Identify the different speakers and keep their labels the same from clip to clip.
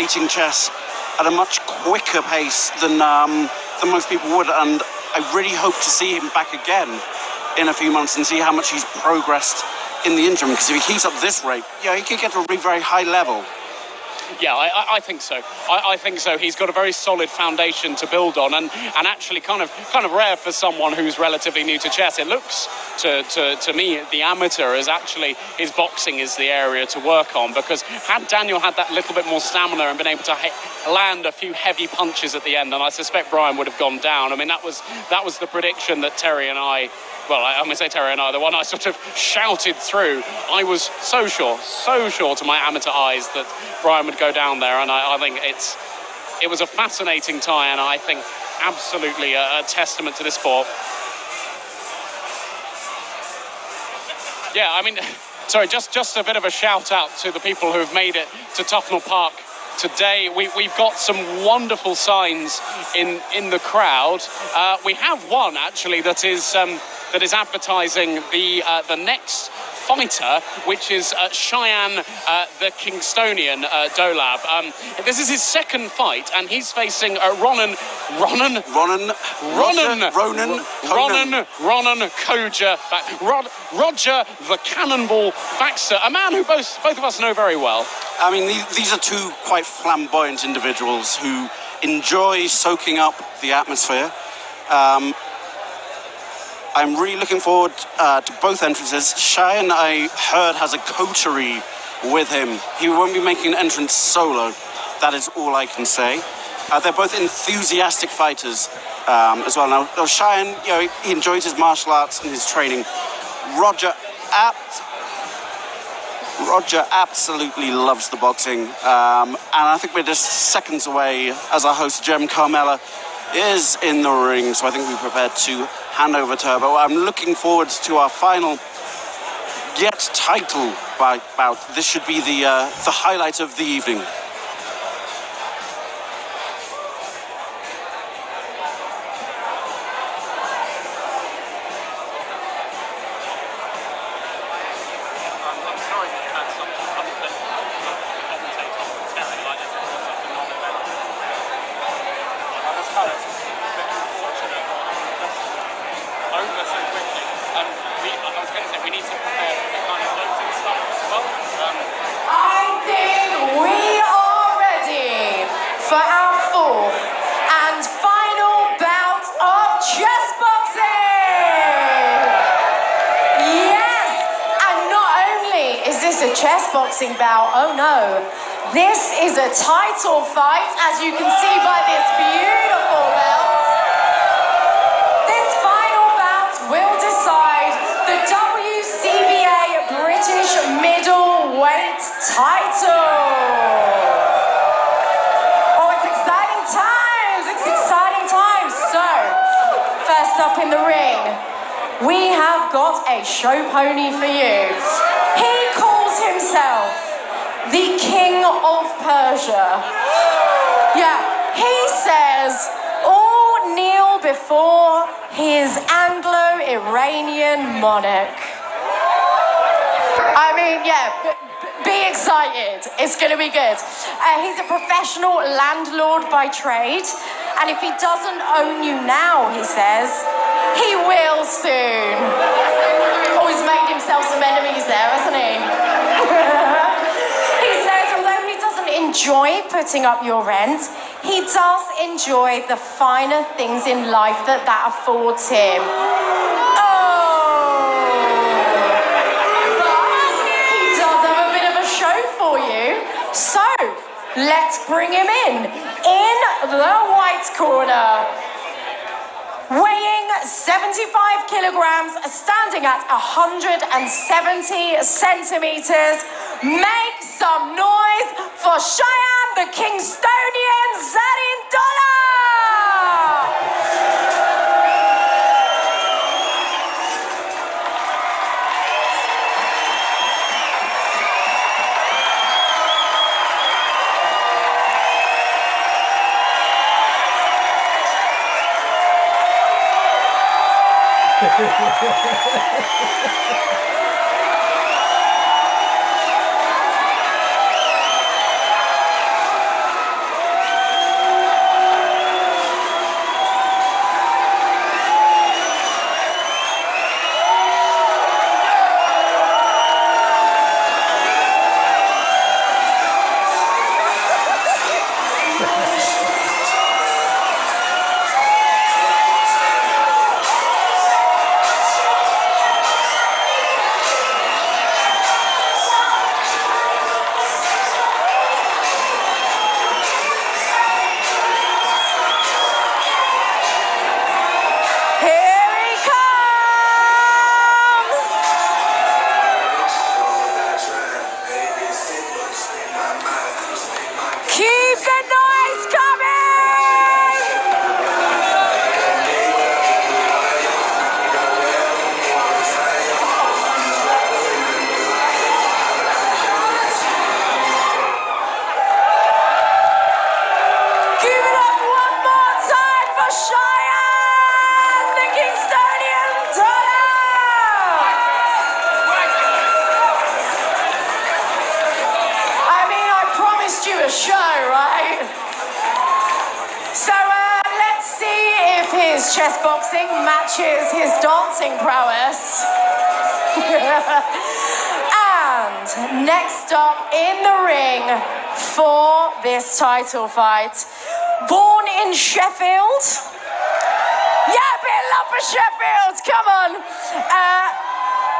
Speaker 1: teaching chess at a much quicker pace than most people would, and I really hope to see him back again in a few months and see how much he's progressed in the interim, because if he keeps up this rate, yeah, he could get to a very, very high level.
Speaker 2: Yeah, I think so. I think so. He's got a very solid foundation to build on, and actually kind of rare for someone who's relatively new to chess. It looks to me, the amateur, is actually his boxing is the area to work on, because had Daniel had that little bit more stamina and been able to land a few heavy punches at the end, then I suspect Brian would have gone down. I mean, that was the prediction that Terry and I. Well, I'm going to say Terry and I, the one I sort of shouted through. I was so sure to my amateur eyes that Brian would go down there, and I think it was a fascinating tie, and I think absolutely a testament to this sport. Yeah, I mean, sorry, just a bit of a shout out to the people who've made it to Tufnell Park today. We've got some wonderful signs in the crowd. We have one actually that is advertising the next fighter, which is Shayan, the Kingstonian Dolab. This is his second fight, and he's facing Ronan Koja, Roger the Cannonball Baxter, a man who both of us know very well.
Speaker 1: I mean, these are two quite flamboyant individuals who enjoy soaking up the atmosphere. I'm really looking forward to both entrances. Shayan, I heard, has a coterie with him. He won't be making an entrance solo. That is all I can say. They're both enthusiastic fighters as well. Now, Shayan, he enjoys his martial arts and his training. Roger absolutely loves the boxing. And I think we're just seconds away as our host, Jem Carmella, is in the ring. So I think we're prepared to hand over to her. But I'm looking forward to our final yet title bout. This should be the highlight of the evening.
Speaker 3: Chessboxing bout. Oh no, this is a title fight, as you can see by this beautiful belt. This final bout will decide the WCBA British Middleweight title. Oh, it's exciting times, So, first up in the ring, we have got a show pony for you. He calls himself the King of Persia. Yeah, he says all kneel before his Anglo-Iranian monarch. I mean, yeah, be excited. It's going to be good. He's a professional landlord by trade, and if he doesn't own you now, he says, he will soon. Oh, he's made himself some enemies there, hasn't he? He says, although he doesn't enjoy putting up your rent, he does enjoy the finer things in life that affords him. Oh! But he does have a bit of a show for you, so let's bring him in the white corner. Weighing 75 kilograms, standing at 170 centimeters. Make some noise for Shayan, the Kingstonian Zarein Dolab! the show, right? So let's see if his chess boxing matches his dancing prowess. And next up in the ring for this title fight, born in Sheffield. Yeah, a bit of love for Sheffield, come on.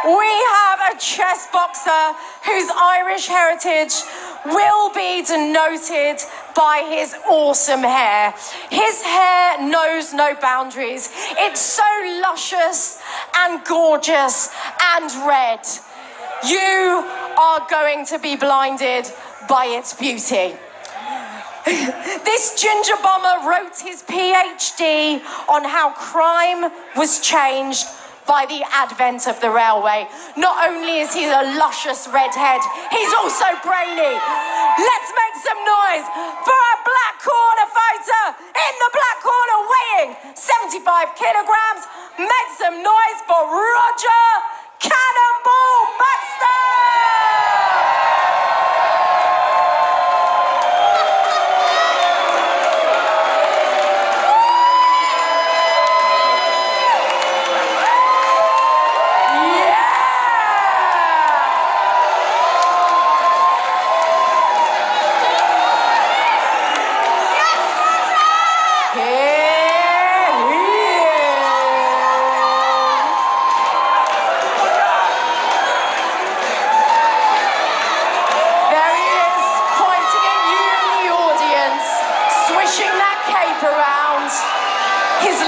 Speaker 3: We have a chess boxer whose Irish heritage will be denoted by his awesome hair. His hair knows no boundaries. It's so luscious and gorgeous and red. You are going to be blinded by its beauty. This ginger bomber wrote his PhD on how crime was changed by the advent of the railway. Not only is he a luscious redhead, he's also brainy. Let's make some noise for a black corner fighter in the black corner weighing 75 kilograms. Make some noise for Roger Cannonball Baxter!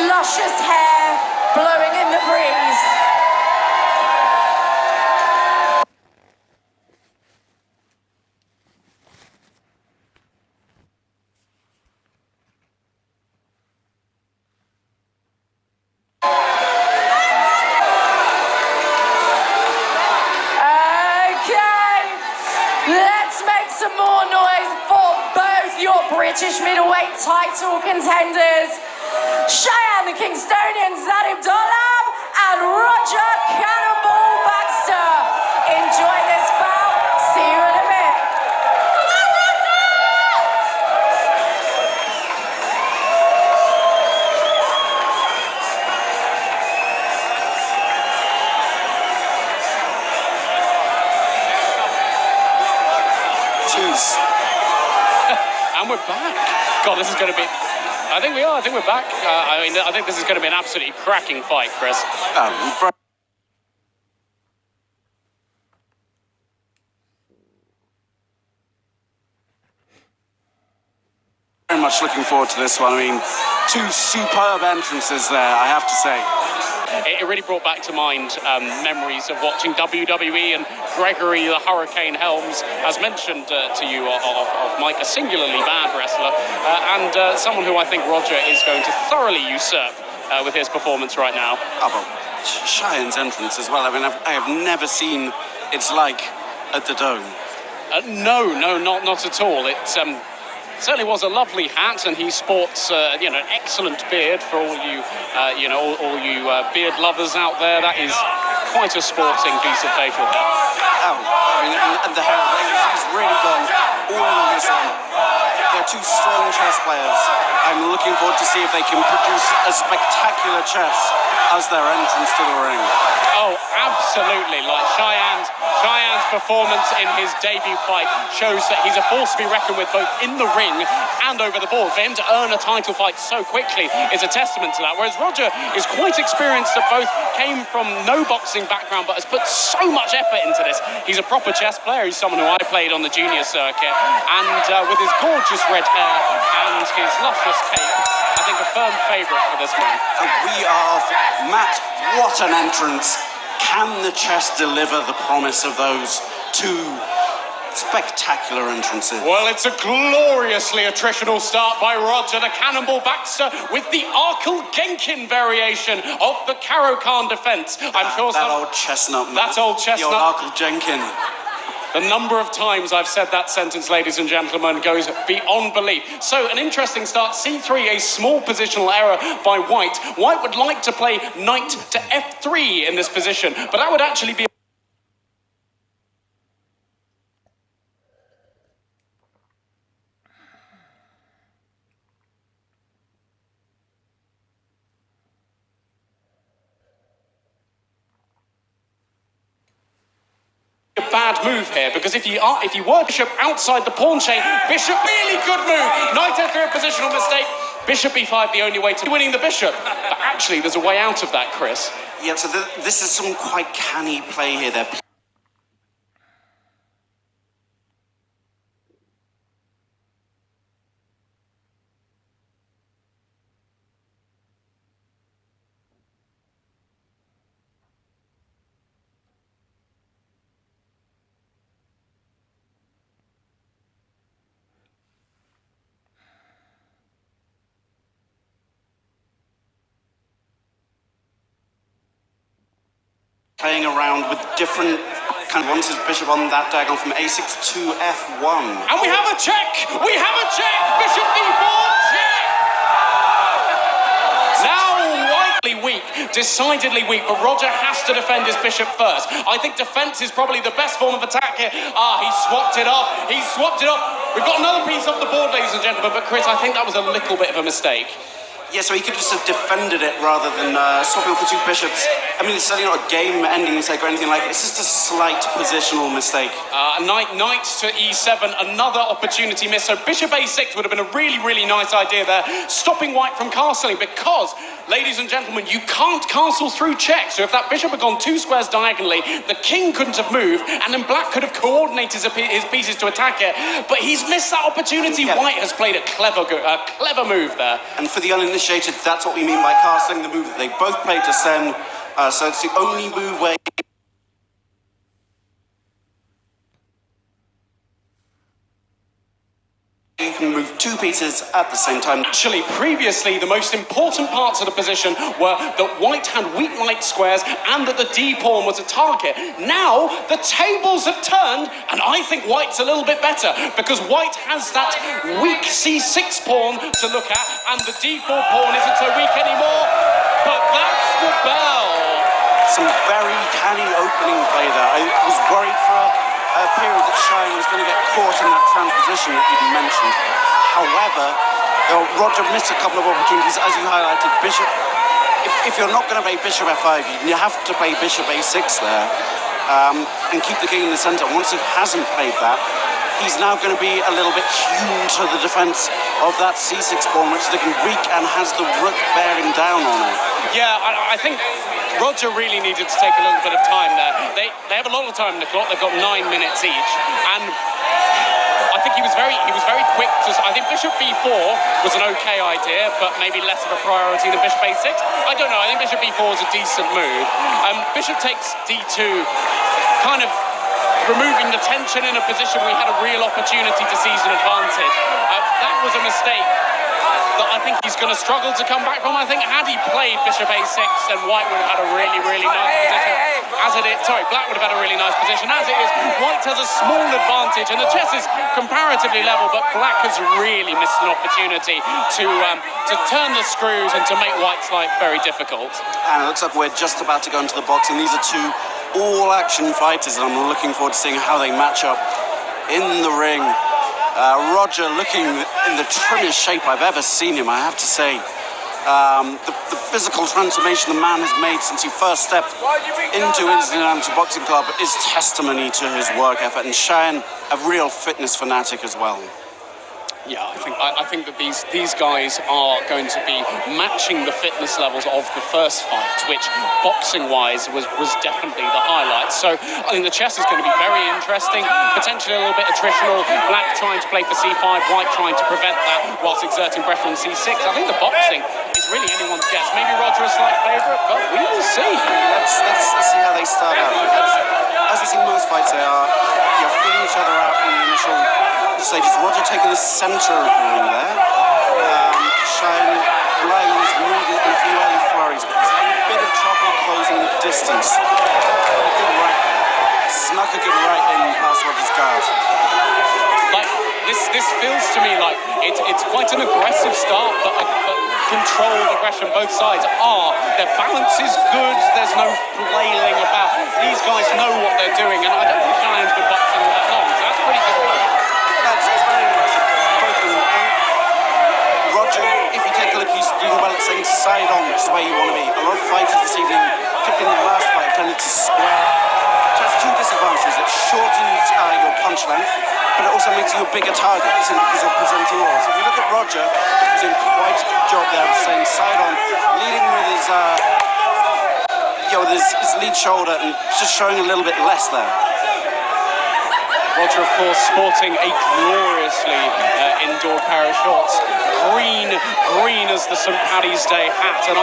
Speaker 3: Luscious hair blowing in the breeze. Okay, let's make some more noise for both your British middleweight title contenders. Shayan the Kingstonian, Zarein Dolab, and Roger Cannonball Baxter. Enjoy this bout. See you in a bit.
Speaker 1: Jeez.
Speaker 2: And we're back. God, this is going to be... I think we are. I think we're back. I think this is going to be an absolutely cracking fight, Chris.
Speaker 1: Very much looking forward to this one. I mean, two superb entrances there, I have to say.
Speaker 2: It really brought back to mind memories of watching WWE and Gregory the Hurricane Helms, as mentioned to you, of Mike, a singularly bad wrestler, and someone who I think Roger is going to thoroughly usurp with his performance right now.
Speaker 1: Oh, well, Shayan's entrance as well. I mean, I have never seen its like at the Dome.
Speaker 2: No, not at all. It certainly was a lovely hat, and he sports, an excellent beard for all you, all you beard lovers out there. That is quite a sporting piece of facial hair.
Speaker 1: Oh, I mean, and the hair, he's really gone all on this one. They're two strong chess players. I'm looking forward to see if they can produce a spectacular chess as their entrance to the ring.
Speaker 2: Oh, absolutely. Like Shayan's performance in his debut fight shows that he's a force to be reckoned with both in the ring and over the board. For him to earn a title fight so quickly is a testament to that. Whereas Roger is quite experienced at both, came from no boxing background, but has put so much effort into this. He's a proper chess player. He's someone who I played on the junior circuit. And with his gorgeous red hair and his luscious cape, I think a firm favourite for this man.
Speaker 1: And we are off. Matt, what an entrance. Can the chess deliver the promise of those two spectacular entrances?
Speaker 2: Well, it's a gloriously attritional start by Roger the Cannonball Baxter with the Arkle Genkin variation of the Caro-Khan defence. I'm sure
Speaker 1: that old chestnut.
Speaker 2: That old chestnut.
Speaker 1: The old Arkle Genkin.
Speaker 2: The number of times I've said that sentence, ladies and gentlemen, goes beyond belief. So, an interesting start. C3, a small positional error by White. White would like to play knight to F3 in this position, but that would actually be... bad move here, because if you were bishop outside the pawn chain, bishop, really good move. Knight f3, a positional mistake. Bishop b5, the only way to winning the bishop. But actually, there's a way out of that, Chris.
Speaker 1: Yeah, so this is some quite canny play here. They're playing around with different kind of wants his bishop on that diagonal from a6 to f1.
Speaker 2: And we have a check! We have a check! Bishop b4, check! Now widely weak, decidedly weak, but Roger has to defend his bishop first. I think defense is probably the best form of attack here. He swapped it off. He swapped it off. We've got another piece off the board, ladies and gentlemen, but Chris, I think that was a little bit of a mistake.
Speaker 1: Yeah, so he could just have defended it rather than swapping off the two bishops. I mean, it's certainly not a game-ending mistake or anything like it. It's just a slight positional mistake.
Speaker 2: Knight to e7, another opportunity missed. So bishop a6 would have been a really, really nice idea there, stopping white from castling, because, ladies and gentlemen, you can't castle through check. So if that bishop had gone 2 squares diagonally, the king couldn't have moved, and then black could have coordinated his pieces to attack it. But he's missed that opportunity. Yeah. White has played a clever move there.
Speaker 1: And for the uninitiated, that's what we mean by castling, the move that they both played to send. So it's the only move where you can move 2 pieces at the same time.
Speaker 2: Actually, previously, the most important parts of the position were that white had weak knight squares and that the d-pawn was a target. Now, the tables have turned, and I think white's a little bit better, because white has that weak c6 pawn to look at, and the d4 pawn isn't so weak anymore. But that's the bell.
Speaker 1: Some very canny opening play there. I was worried for a period that Shayan was going to get caught in that transposition that you mentioned. However, Roger missed a couple of opportunities, as you highlighted. Bishop, if you're not going to play bishop f5, you have to play bishop a6 there, and keep the king in the centre. Once he hasn't played that, he's now going to be a little bit hewn to the defence of that c6 pawn, which is looking weak and has the rook bearing down on it.
Speaker 2: Yeah, I think Roger really needed to take a little bit of time there. They have a lot of time in the clock. They've got 9 minutes each, and I think he was very quick to. I think bishop b4 was an okay idea, but maybe less of a priority than bishop a6. I don't know. I think bishop b4 is a decent move. Bishop takes d2, kind of removing the tension in a position we had a real opportunity to seize an advantage. That was a mistake that I think he's going to struggle to come back from. I think had he played bishop a6, then white would have had a really, really nice position. As it is, black would have had a really nice position. As it is, white has a small advantage, and the chess is comparatively level, but black has really missed an opportunity to turn the screws and to make white's life very difficult.
Speaker 1: And it looks like we're just about to go into the boxing. These are 2 all-action fighters, and I'm looking forward to seeing how they match up in the ring. Roger looking in the trimmest shape I've ever seen him, I have to say. The physical transformation the man has made since he first stepped into London Boxing Club is testimony to his work ethic, and Shayan, a real fitness fanatic as well.
Speaker 2: Yeah, I think that these guys are going to be matching the fitness levels of the first fight, which boxing-wise was definitely the highlight. So I think the chess is going to be very interesting, potentially a little bit attritional. Black trying to play for c5, white trying to prevent that whilst exerting pressure on c6. I think the boxing is really anyone's guess. Maybe Roger a slight favourite, but we will see.
Speaker 1: Let's see how they start out. As we see most fights, they are feeling each other out in the initial stages. Roger taking the centre of the ring there. Shayan relying on his movement and a few early flurries, but he's having a bit of trouble closing the distance. A good right there. Snuck a good right in past Roger's guard.
Speaker 2: Like this feels to me like it's quite an aggressive start, but controlled aggression. Both sides are. Their balance is good. There's no flailing about. These guys know what they're doing, and I don't think Shayan's been boxing all that long, so that's pretty good work.
Speaker 1: That's very impressive. Both of them. Roger, if you take a look, he's doing well at saying side on, which is where you want to be. A lot of fighters this evening, particularly in the last fight, tended to square to has two disadvantages. It shortens your punch length, but it also makes you a bigger target simply because you're presenting more. So if you look at Roger, he's doing quite a good job there of staying side on, leading with his, his lead shoulder and just showing a little bit less there.
Speaker 2: Roger, of course, sporting a gloriously endured pair of shorts. Green as the St. Paddy's Day hat, and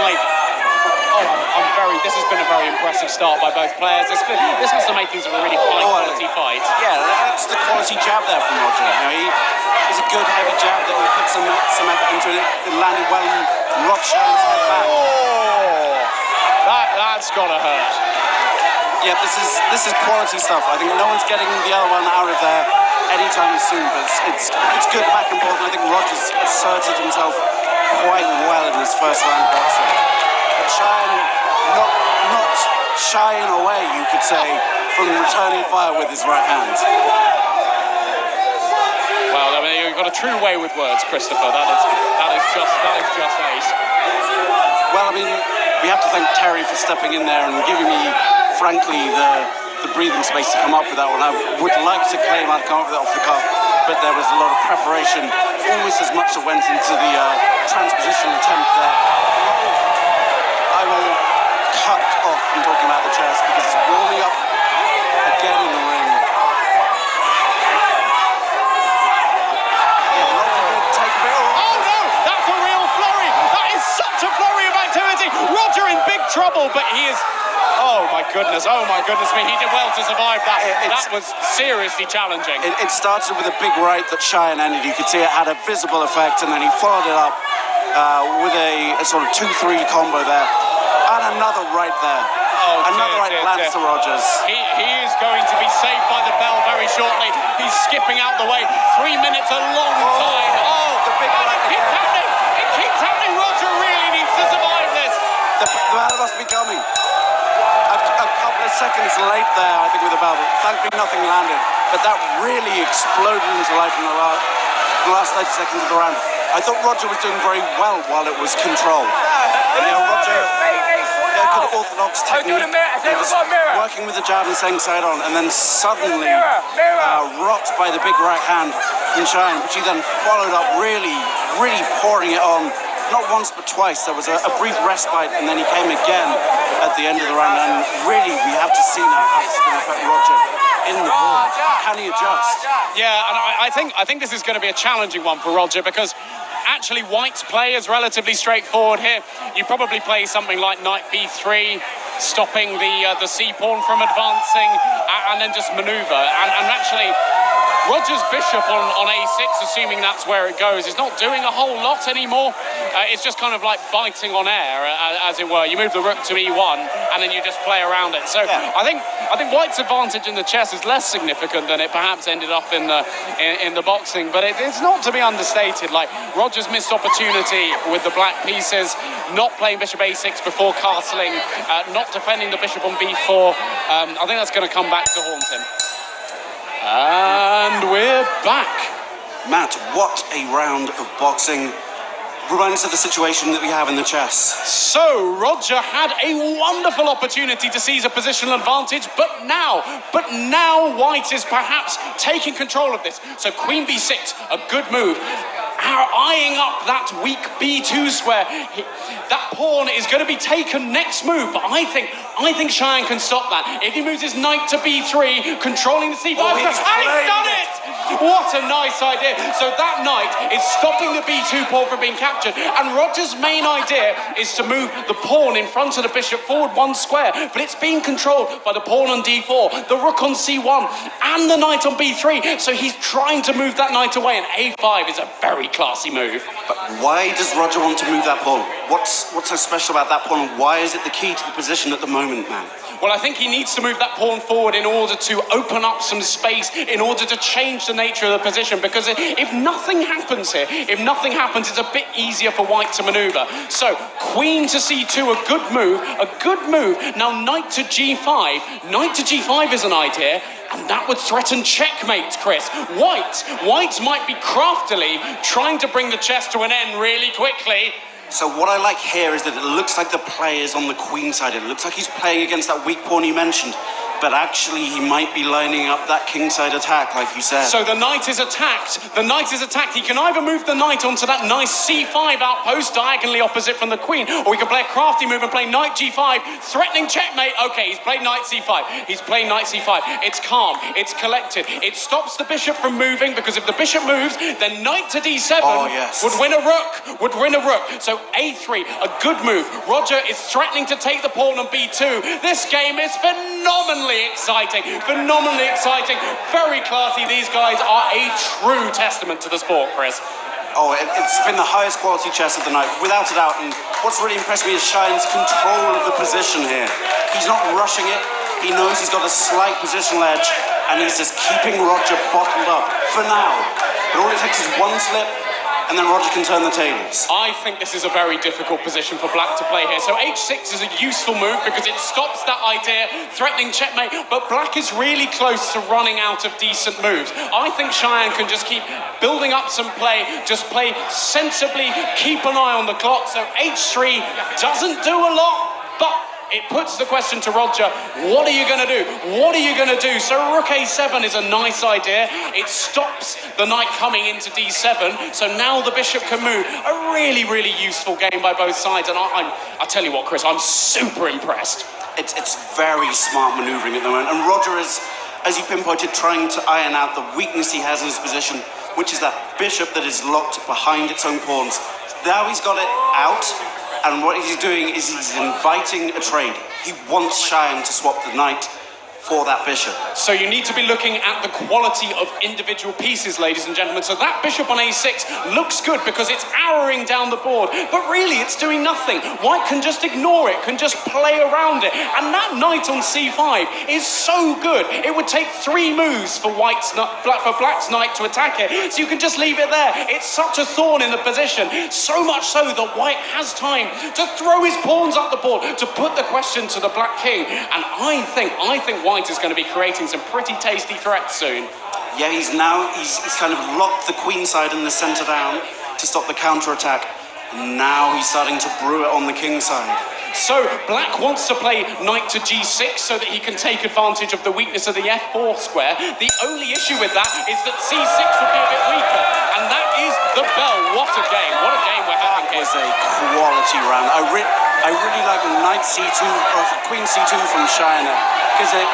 Speaker 2: this has been a very impressive start by both players. This has the makings of a really high-quality fight.
Speaker 1: Yeah, that's the quality jab there from Roger. He's a good heavy jab that he put some effort into it. It landed well and rocked Shayan's head back.
Speaker 2: That's gotta hurt.
Speaker 1: Yeah, this is quality stuff. I think no one's getting the other one out of there anytime soon, but it's good back and forth, and I think Roger's asserted himself quite well in his first round boxing. But Shayan not shying away, you could say, from returning fire with his right hand.
Speaker 2: Well, I mean, you've got a true way with words, Christopher. That is just ace.
Speaker 1: Well, I mean, we have to thank Terry for stepping in there and giving me, frankly, the breathing space to come up with that one. I would like to claim I'd come up with it off the cuff, but there was a lot of preparation, almost as much that went into the transposition attempt there. I will cut off from talking about the chess because it's warming up again in the ring.
Speaker 2: Roger in big trouble, but he is... Oh my goodness me, he did well to survive that. That was seriously challenging.
Speaker 1: It started with a big right that Shayan ended. You could see it had a visible effect, and then he followed it up with a sort of 2-3 combo there. And another right there. Another right lands to Rogers.
Speaker 2: He is going to be saved by the bell very shortly. He's skipping out the way. 3 minutes, a long time.
Speaker 1: The big right
Speaker 2: it keeps happening. It keeps happening. Roger really needs to survive this.
Speaker 1: The bell must be coming. A couple of seconds late there, I think, with the bell. Thankfully, nothing landed. But that really exploded into life in the last 30 seconds of the round. I thought Roger was doing very well while it was controlled. Roger, good orthodox technique. He was working with the jab and staying side on, and then suddenly rocked by the big right hand from Shayan, which he then followed up really pouring it on. Not once but twice. There was a brief respite, and then he came again at the end of the round. And really, we have to see now how this is going to affect Roger in the ball. Can he adjust?
Speaker 2: Yeah, and I think this is going to be a challenging one for Roger, because actually White's play is relatively straightforward here. You probably play something like knight b3, stopping the c-pawn from advancing, and then just maneuver. And actually, Roger's bishop on a6, assuming that's where it goes, is not doing a whole lot anymore. It's just kind of like biting on air, as it were. You move the rook to e1, and then you just play around it. So yeah. I think White's advantage in the chess is less significant than it perhaps ended up in the boxing, but it's not to be understated. Like, Roger's missed opportunity with the black pieces, not playing bishop a6 before castling, not defending the bishop on b4. I think that's going to come back to haunt him. And we're back.
Speaker 1: Matt, what a round of boxing. Remind us of the situation that we have in the chess.
Speaker 2: So, Roger had a wonderful opportunity to seize a positional advantage, but now White is perhaps taking control of this. So, Queen b6, a good move. Eyeing up that weak b2 square. That pawn is going to be taken next move, but I think Shayan can stop that. If he moves his knight to b3, controlling the c5, and he's done it! What a nice idea. So that knight is stopping the b2 pawn from being captured, and Roger's main idea is to move the pawn in front of the bishop forward one square, but it's being controlled by the pawn on d4, the rook on c1, and the knight on b3, so he's trying to move that knight away, and a5 is a very classy move.
Speaker 1: But why does Roger want to move that pawn? What's so special about that pawn, and why is it the key to the position at the moment, man?
Speaker 2: Well, I think he needs to move that pawn forward in order to open up some space, in order to change the nature of the position, because if nothing happens here, it's a bit easier for White to maneuver. So, queen to c2, a good move. Now, knight to g5. Knight to g5 is an idea, and that would threaten checkmate, Chris. White might be craftily trying to bring the chess to an end really quickly.
Speaker 1: So what I like here is that it looks like the play is on the queen side. It looks like he's playing against that weak pawn you mentioned. but actually he might be lining up that kingside attack, like you said.
Speaker 2: So the knight is attacked. The knight is attacked. He can either move the knight onto that nice c5 outpost diagonally opposite from the queen, or he can play a crafty move and play knight g5, threatening checkmate. Okay, he's played knight c5. He's played knight c5. It's calm. It's collected. It stops the bishop from moving, because if the bishop moves, then knight to d7 would win a rook. Would win a rook. So a3, a good move. Roger is threatening to take the pawn on b2. This game is phenomenally exciting. Phenomenally exciting. Very classy. These guys are a true testament to the sport, Chris.
Speaker 1: Oh, it's been the highest quality chess of the night, without a doubt. And what's really impressed me is Shayan's control of the position here. He's not rushing it. He knows he's got a slight positional edge, and he's just keeping Roger bottled up for now. But all it takes is one slip, and then Roger can turn the tables.
Speaker 2: I think this is a very difficult position for black to play here. So h6 is a useful move because it stops that idea, threatening checkmate, but black is really close to running out of decent moves. I think Shayan can just keep building up some play, just play sensibly, keep an eye on the clock. So h3 doesn't do a lot, but it puts the question to Roger, what are you going to do? What are you going to do? So rook a7 is a nice idea. It stops the knight coming into d7, so now the bishop can move. A really, really useful game by both sides, and I tell you what, Chris, I'm super impressed.
Speaker 1: It's very smart manoeuvring at the moment, and Roger is, as you pinpointed, trying to iron out the weakness he has in his position, which is that bishop that is locked behind its own pawns. Now he's got it out, and what he's doing is he's inviting a trade. He wants Shayan to swap the knight for that bishop.
Speaker 2: So you need to be looking at the quality of individual pieces, ladies and gentlemen. So that bishop on a6 looks good because it's arrowing down the board, but really it's doing nothing. White can just ignore it, can just play around it. And that knight on c5 is so good. It would take 3 moves for black's knight to attack it. So you can just leave it there. It's such a thorn in the position. So much so that white has time to throw his pawns up the board, to put the question to the black king. And I think white is going to be creating some pretty tasty threats soon.
Speaker 1: Yeah, he's kind of locked the queen side and the centre down to stop the counter-attack. And now he's starting to brew it on the king side.
Speaker 2: So black wants to play knight to g6 so that he can take advantage of the weakness of the f4 square. The only issue with that is that c6 would be a bit weaker. And that is the bell. What a game. What a game we're having here.
Speaker 1: It's a quality round. I really like knight c2 or queen c2 from Shayan, because it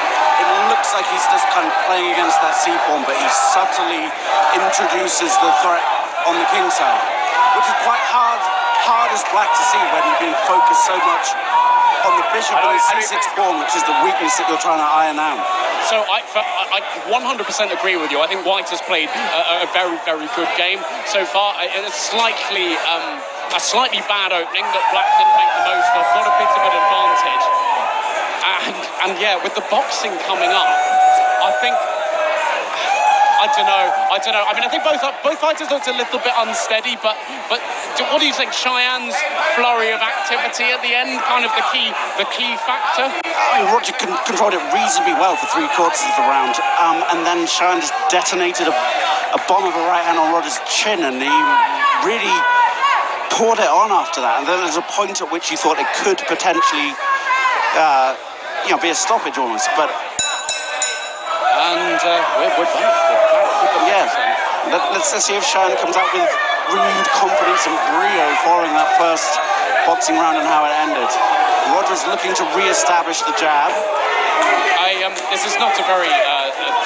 Speaker 1: looks like he's just kind of playing against that c-pawn, but he subtly introduces the threat on the king side, which is quite hard as black to see when you've been focused so much on the bishop and the c6 pawn, which is the weakness that you're trying to iron out.
Speaker 2: So I 100% agree with you. I think white has played a very, very good game so far. A slightly bad opening that black didn't make the most of. Got a bit of an advantage. And yeah, with the boxing coming up, I think, I don't know. I mean, I think both fighters looked a little bit unsteady, but what do you think? Shayan's flurry of activity at the end, kind of the key factor?
Speaker 1: I mean, Roger controlled it reasonably well for 3/4 of the round, and then Shayan just detonated a bomb of a right hand on Roger's chin, and he really poured it on after that. And there was a point at which you thought it could potentially be a stoppage almost, but...
Speaker 2: And we're back.
Speaker 1: Yeah, let's see if Shayan comes out with renewed confidence and brio following that first boxing round and how it ended. Roger's looking to re-establish the jab.
Speaker 2: This is not a very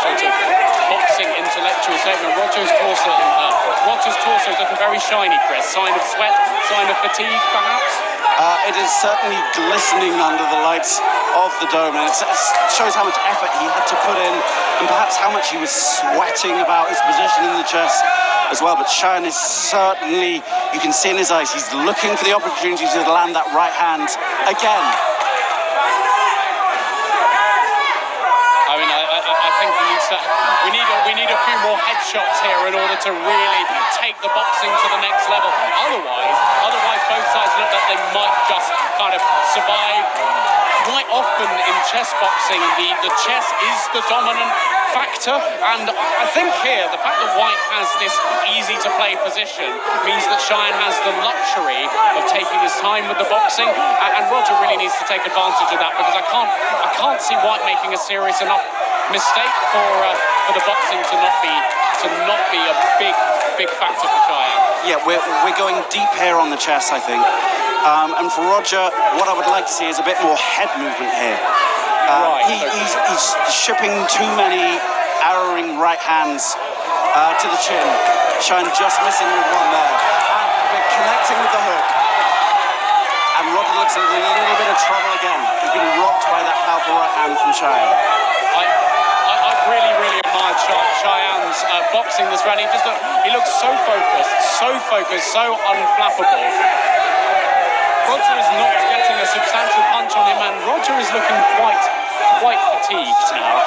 Speaker 2: sort of boxing intellectual statement. Roger's torso is looking very shiny, Chris. Sign of sweat, sign of fatigue, perhaps?
Speaker 1: It is certainly glistening under the lights of the dome, and it shows how much effort he had to put in, and perhaps how much he was sweating about his position in the chess as well. But Shayan is certainly, you can see in his eyes, he's looking for the opportunity to land that right hand again.
Speaker 2: I mean, I think we need a few more headshots here in order to really take the boxing to the next level. Otherwise both sides look like they might just kind of survive. Quite often in chess boxing, the chess is the dominant factor, and I think here the fact that White has this easy-to-play position means that Shayan has the luxury of taking his time with the boxing, and Roger really needs to take advantage of that, because I can't see White making a serious enough mistake for the boxing to not be a big factor for Shayan.
Speaker 1: Yeah, we're going deep here on the chess, I think. And for Roger, what I would like to see is a bit more head movement here. He's shipping too many arrowing right hands to the chin. Shayan just missing with one there. And connecting with the hook. And Roger looks in a little bit of trouble again. He's been rocked by that powerful right hand from Shayan.
Speaker 2: I've really admired Shayan's boxing this round. He looks so focused, so unflappable. Roger is not getting a substantial punch on him, and Roger is looking quite fatigued now.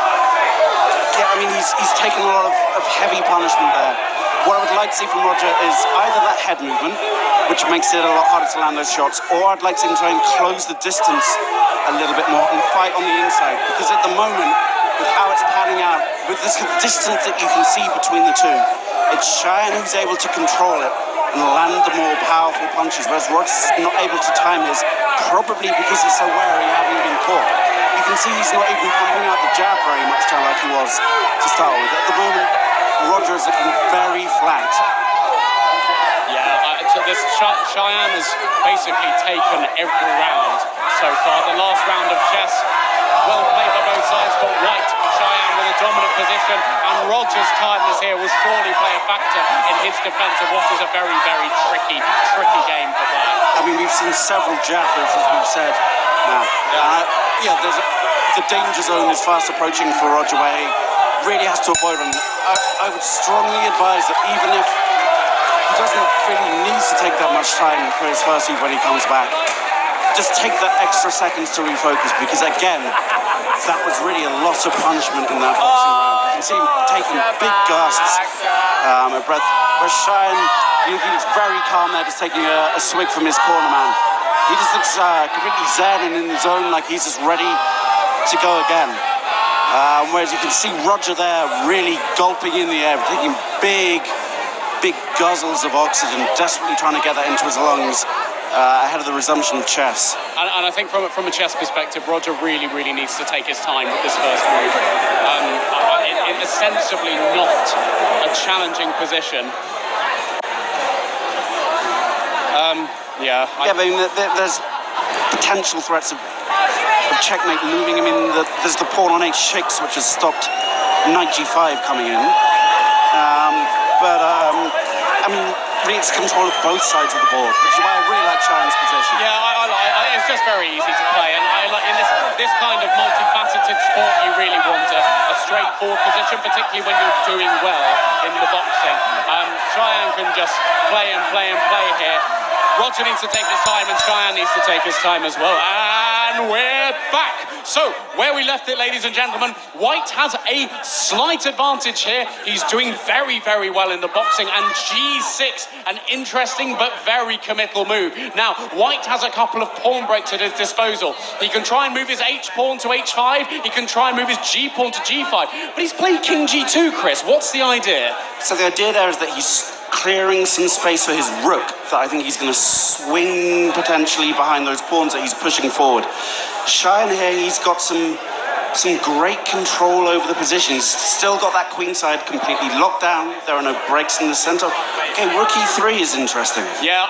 Speaker 1: Yeah, I mean, he's taken a lot of heavy punishment there. What I would like to see from Roger is either that head movement, which makes it a lot harder to land those shots, or I'd like to see him try and close the distance a little bit more and fight on the inside. Because at the moment, with how it's panning out, with this distance that you can see between the two, it's Shayan who's able to control it and land the more powerful punches, whereas Roger's not able to time his, probably because he's so wary having been caught. You can see he's not even pumping out the jab very much now like he was to start with. At the moment, Roger is looking very flat.
Speaker 2: Yeah, Shayan has basically taken every round so far. The last round of chess, well played by both sides, but White, Shayan with a dominant position, and Roger's tiredness here will surely play a factor in his defence of what is a very tricky game for Black.
Speaker 1: I mean, we've seen several jaffers, as we've said now. The danger zone is fast approaching for Roger, where he really has to avoid them. I would strongly advise that even if he doesn't really need to take that much time for his first heat when he comes back, just take that extra seconds to refocus, because again, that was really a lot of punishment in that boxing round. You can see him taking big gasps of breath. Whereas Shayan, he looks very calm there, just taking a swig from his corner man. He just looks completely zen and in the zone, like he's just ready to go again. Whereas you can see Roger there really gulping in the air, taking big guzzles of oxygen, desperately trying to get that into his lungs ahead of the resumption of chess.
Speaker 2: And I think from a chess perspective, Roger really needs to take his time with this first move. It's ostensibly not a challenging position.
Speaker 1: I mean, there's potential threats of checkmate looming. I mean, there's the pawn on h6, which has stopped knight g5 coming in. I mean, really, it's control of both sides of the board, which is why I really like Shayan's position.
Speaker 2: Yeah, it's just very easy to play, and I like in this kind of multifaceted sport, you really want a straightforward position, particularly when you're doing well in the boxing. Shayan can just play here. Roger needs to take his time, and Shayan needs to take his time as well. And we're back. So, where we left it, ladies and gentlemen, White has a slight advantage here. He's doing very well in the boxing, and G6, an interesting but very committal move. Now, White has a couple of pawn breaks at his disposal. He can try and move his H-pawn to H5, he can try and move his G-pawn to G5, but he's played King G2, Chris. What's the idea?
Speaker 1: So the idea there is that he's clearing some space for his rook that I think he's going to swing potentially behind those pawns that he's pushing forward. Shayan here, he's got some great control over the position. He's still got that queen side completely locked down. There are no breaks in the center. Okay, rook e3 is interesting.
Speaker 2: Yeah,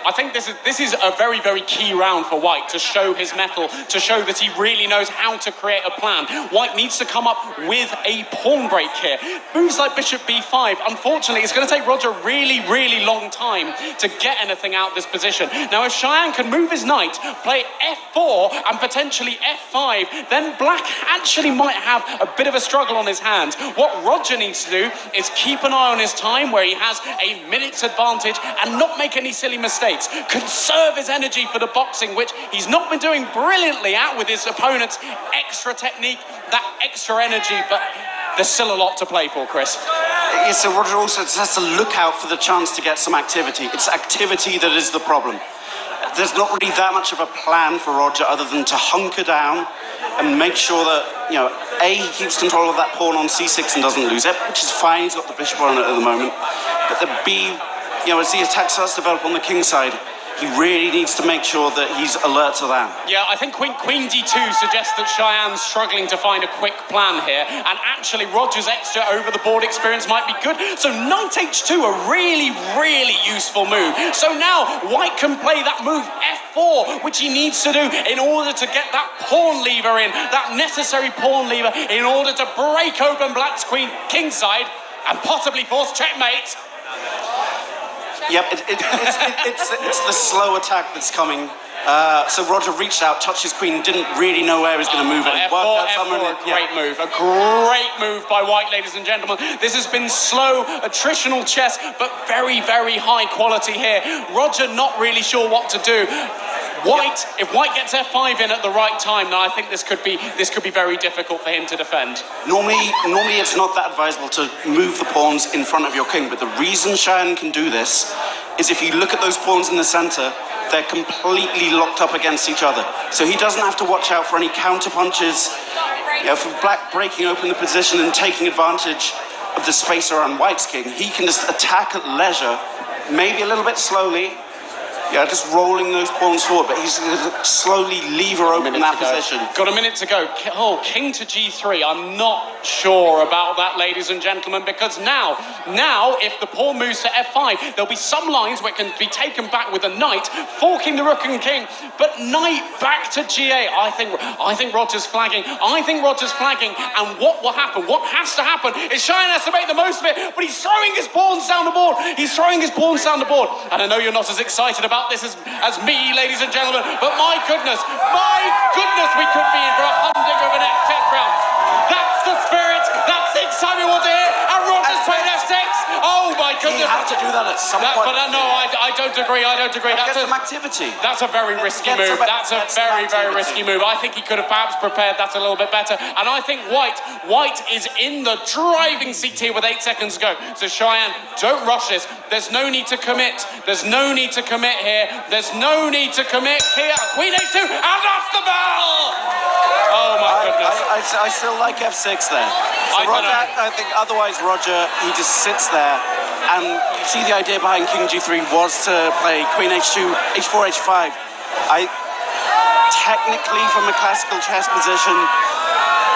Speaker 2: I think this is a very key round for White to show his mettle, to show that he really knows how to create a plan. White needs to come up with a pawn break here. Moves like bishop b5, unfortunately, it's going to take Roger a really long time to get anything out of this position. Now, if Shayan can move his knight, play f4 and potentially f5, then Black actually might have a bit of a struggle on his hands. What Roger needs to do is keep an eye on his time, where he has a minute's advantage, and not make any silly mistakes. Conserve his energy for the boxing, which he's not been doing brilliantly at with his opponent's extra technique, that extra energy, but there's still a lot to play for, Chris.
Speaker 1: Yeah, so Roger also has to look out for the chance to get some activity. It's activity that is the problem. There's not really that much of a plan for Roger other than to hunker down and make sure that, A, he keeps control of that pawn on c6 and doesn't lose it, which is fine, he's got the bishop on it at the moment. But then B, as the attack starts to develop on the king side, he really needs to make sure that he's alert to that.
Speaker 2: Yeah, I think Queen D2 suggests that Shayan's struggling to find a quick plan here, and actually Roger's extra over the board experience might be good. So Knight H2, a really, really useful move. So now White can play that move F4, which he needs to do in order to get that pawn lever in, that necessary pawn lever, in order to break open Black's king side and possibly force checkmate.
Speaker 1: Yep, it's the slow attack that's coming. So Roger reached out, touched his queen, didn't really know where he was going to move it.
Speaker 2: A great move by White, ladies and gentlemen. This has been slow, attritional chess, but very, very high quality here. Roger not really sure what to do. White, if White gets F5 in at the right time, now I think this could be very difficult for him to defend.
Speaker 1: Normally it's not that advisable to move the pawns in front of your king, but the reason Shayan can do this is if you look at those pawns in the center, they're completely locked up against each other. So he doesn't have to watch out for any counter punches. For Black breaking open the position and taking advantage of the space around White's king, he can just attack at leisure, maybe a little bit slowly. Just rolling those pawns forward, but he's going to slowly lever open that position.
Speaker 2: Got a minute to go. Oh, king to G3. I'm not sure about that, ladies and gentlemen, because now, if the pawn moves to F5, there'll be some lines where it can be taken back with a knight, forking the rook and king, but knight back to G8. I think Roger's flagging. And what will happen? What has to happen is Shayan has to make the most of it, but he's throwing his pawns down the board. And I know you're not as excited about this as me, ladies and gentlemen, but my goodness, we could be in for a hunting of an F10 round. That's the spirit. That's the excitement we want to hear. And Roger's playing F6. Oh my goodness!
Speaker 1: He had to do that at some point.
Speaker 2: But no, I don't agree.
Speaker 1: That's some activity.
Speaker 2: That's a very risky move. That's a very, very risky move. I think he could have perhaps prepared that a little bit better. And I think White is in the driving seat here with 8 seconds to go. So Shayan, don't rush this. There's no need to commit. There's no need to commit here. Queen H2 and off the bell. Oh my goodness!
Speaker 1: I still like F6 there. So I think otherwise Roger, he just sits there, and you see the idea behind King G3 was to play Queen H2, H4, H5. Technically, from a classical chess position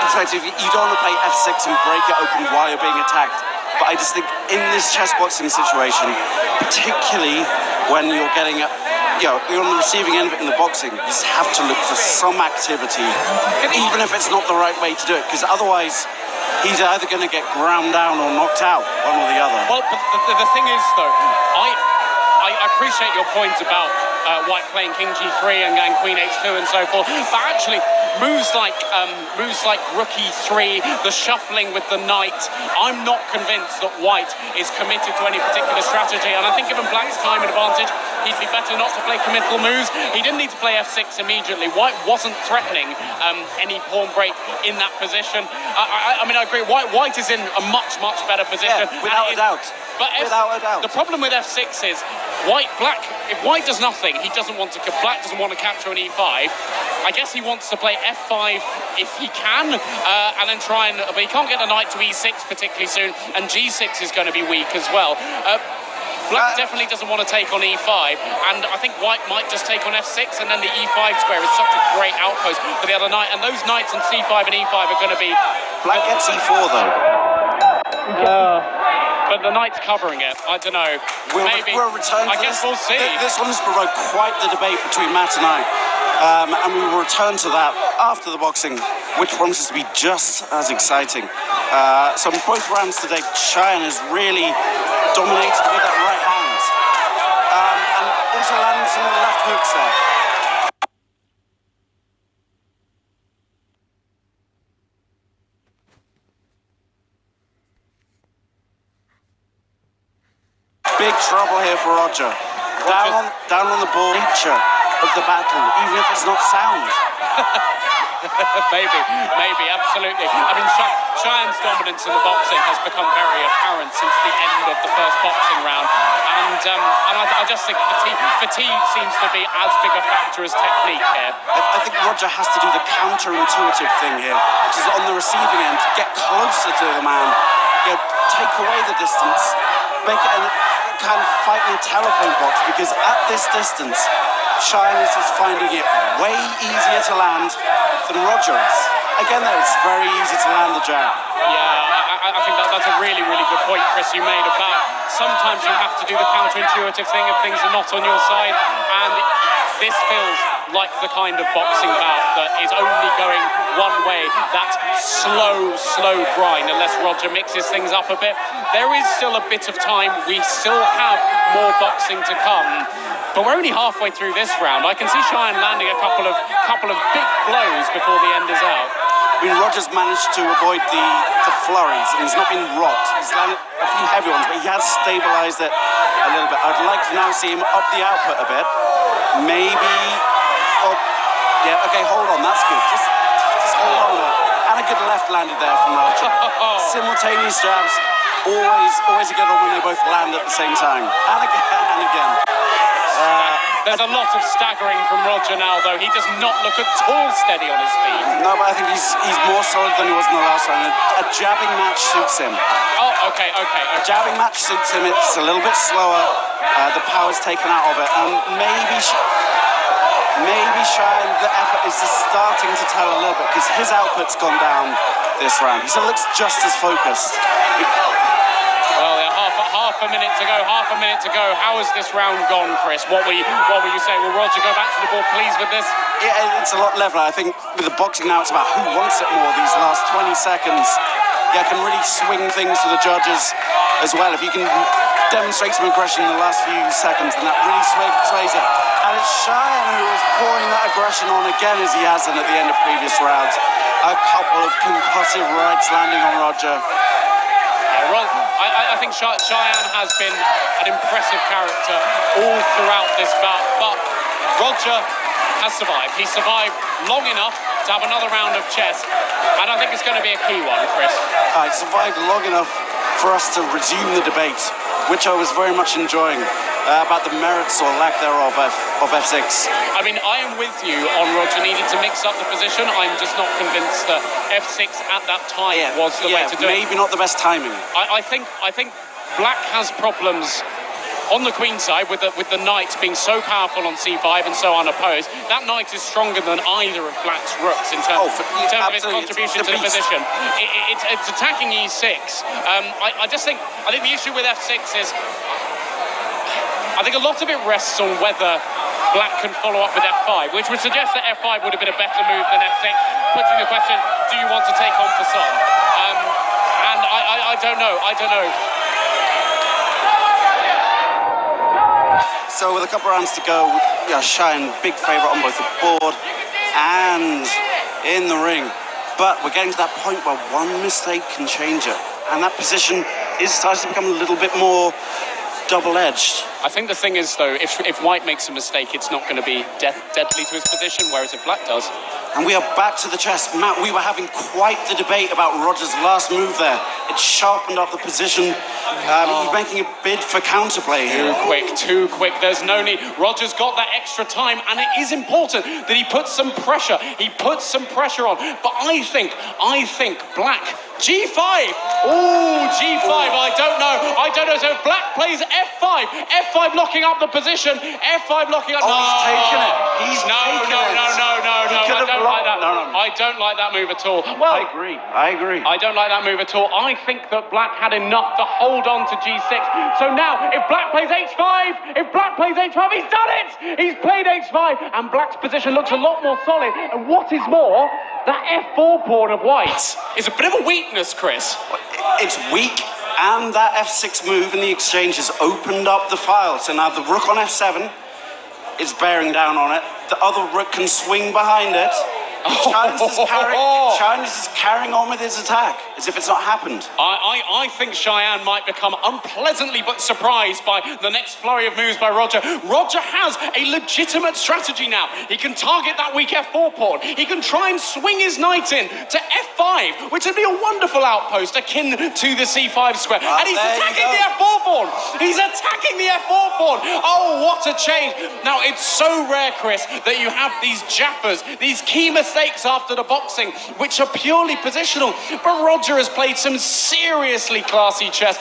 Speaker 1: perspective, you don't want to play F6 and break it open while you're being attacked. But I just think in this chess boxing situation, particularly when you're getting you're on the receiving end of it in the boxing, you just have to look for some activity, even if it's not the right way to do it, because otherwise he's either going to get ground down or knocked out, one or the other.
Speaker 2: Well, but the thing is, though, I appreciate your points about White playing King G3 and Queen H2 and so forth, but actually moves like Rook E3, the shuffling with the knight, I'm not convinced that White is committed to any particular strategy, and I think given Black's time advantage, he'd be better not to play committal moves. He didn't need to play F6 immediately. White wasn't threatening any pawn break in that position. I agree. White is in a much better position.
Speaker 1: Yeah, without a doubt.
Speaker 2: But
Speaker 1: without a doubt.
Speaker 2: The problem with F6 is if White does nothing, Black doesn't want to capture an E5. I guess he wants to play F5 if he can, and then but he can't get the knight to E6 particularly soon, and G6 is going to be weak as well. Black definitely doesn't want to take on E5, and I think White might just take on F6, and then the E5 square is such a great outpost for the other knight, and those knights on C5 and E5 are going to be...
Speaker 1: Black gets E4 though.
Speaker 2: But the knight's covering it. I don't know. Maybe.
Speaker 1: We'll return to
Speaker 2: I guess we'll see.
Speaker 1: This one has provoked quite the debate between Matt and I. And we will return to that after the boxing, which promises to be just as exciting. So in both rounds today, Shayan has really dominated with that right hand. And also landing some of the left hooks there. Big trouble here for Roger. Down on the ball, nature of the battle, even if it's not sound.
Speaker 2: maybe, absolutely. I mean, Shayan's dominance in the boxing has become very apparent since the end of the first boxing round, and I just think fatigue seems to be as big a factor as technique here.
Speaker 1: I think Roger has to do the counterintuitive thing here, which is on the receiving end, get closer to the man, take away the distance, make it a kind of fight in a telephone box, because at this distance, Shayan is just finding it way easier to land than Roger is. Again, though, it's very easy to land the jab.
Speaker 2: Yeah, I think that's a really, really good point, Chris, you made about sometimes you have to do the counterintuitive thing if things are not on your side, and this feels like the kind of boxing bout that is only going one way, that slow grind, unless Roger mixes things up a bit. There is still a bit of time, we still have more boxing to come, but we're only halfway through this round. I can see Shayan landing a couple of big blows before the end is out.
Speaker 1: I mean, Roger's managed to avoid the flurries, and he's not been rocked. He's landed a few heavy ones, but he has stabilised it a little bit. I'd like to now see him up the output a bit. Maybe... Oh, yeah, okay, hold on, that's good. Just hold on. And a good left landed there from Roger. Simultaneous jabs, always a good one when they both land at the same time. And again.
Speaker 2: There's a lot of staggering from Roger now, though. He does not look at all steady on his feet.
Speaker 1: No, but I think he's more solid than he was in the last round. A jabbing match suits him.
Speaker 2: Oh, okay.
Speaker 1: A jabbing match suits him. It's a little bit slower. The power's taken out of it. And maybe Shayan, the effort is just starting to tell a little bit, because his output's gone down this round. He still looks just as focused.
Speaker 2: Well, yeah, half a minute to go. How has this round gone, Chris? What were you saying? Will Roger go back to the board pleased with this?
Speaker 1: Yeah, it's a lot leveler. I think with the boxing now, it's about who wants it more. These last 20 seconds, can really swing things for the judges as well. If you can demonstrate some aggression in the last few seconds, then that really sways it. And it's Shayan who is pouring that aggression on again, as he has done at the end of previous rounds. A couple of concussive rights landing on Roger.
Speaker 2: I think Shayan has been an impressive character all throughout this bout, but Roger has survived. He survived long enough to have another round of chess, and I think it's going to be a key one, Chris.
Speaker 1: I survived long enough for us to resume the debate, which I was very much enjoying, about the merits or lack thereof of F6.
Speaker 2: I mean, I am with you on Roger needing to mix up the position. I'm just not convinced that F6 at that time was the way to do it.
Speaker 1: Maybe not the best timing.
Speaker 2: I think Black has problems on the queen side with the knight being so powerful on c5 and so unopposed. That knight is stronger than either of Black's rooks in terms of its contribution to the position. It's attacking e6. I think the issue with f6 is I think a lot of it rests on whether Black can follow up with f5, which would suggest that f5 would have been a better move than f6, putting the question, do you want to take on Pason? And I don't know.
Speaker 1: So with a couple of rounds to go, Shayan, big favourite on both the board and in the ring. But we're getting to that point where one mistake can change it. And that position is starting to become a little bit more double-edged.
Speaker 2: I think the thing is, though, if White makes a mistake, it's not going to be deadly to his position, whereas if Black does.
Speaker 1: And we are back to the chess. Matt, we were having quite the debate about Roger's last move there. It sharpened up the position. He's making a bid for counterplay here.
Speaker 2: Too quick. There's no need. Roger's got that extra time, and it is important that he puts some pressure. On. But I think Black G5. Oh, G5. I don't know. So Black plays F5. F5 locking up the position. F5 locking up.
Speaker 1: Oh, he's taken it.
Speaker 2: No. I don't like that move at all. Well,
Speaker 1: I agree.
Speaker 2: I don't like that move at all. I think that Black had enough to hold on to G6. So now, if Black plays H5, he's done it! He's played H5, and Black's position looks a lot more solid. And what is more, that F4 pawn of White's is a bit of a weakness, Chris.
Speaker 1: It's weak, and that F6 move in the exchange has opened up the file. So now the rook on F7 is bearing down on it. The other rook can swing behind it. Shayan's just carrying on with his attack as if it's not happened.
Speaker 2: I think Shayan might become unpleasantly but surprised by the next flurry of moves by Roger. Roger has a legitimate strategy now. He can target that weak f4 pawn. He can try and swing his knight in to f5, which would be a wonderful outpost akin to the c5 square. And he's attacking the f4 pawn. He's attacking the f4 pawn. Oh, what a change. Now, it's so rare, Chris, that you have these jaffers, these key mistakes after the boxing, which are purely positional. But Roger has played some seriously classy chess.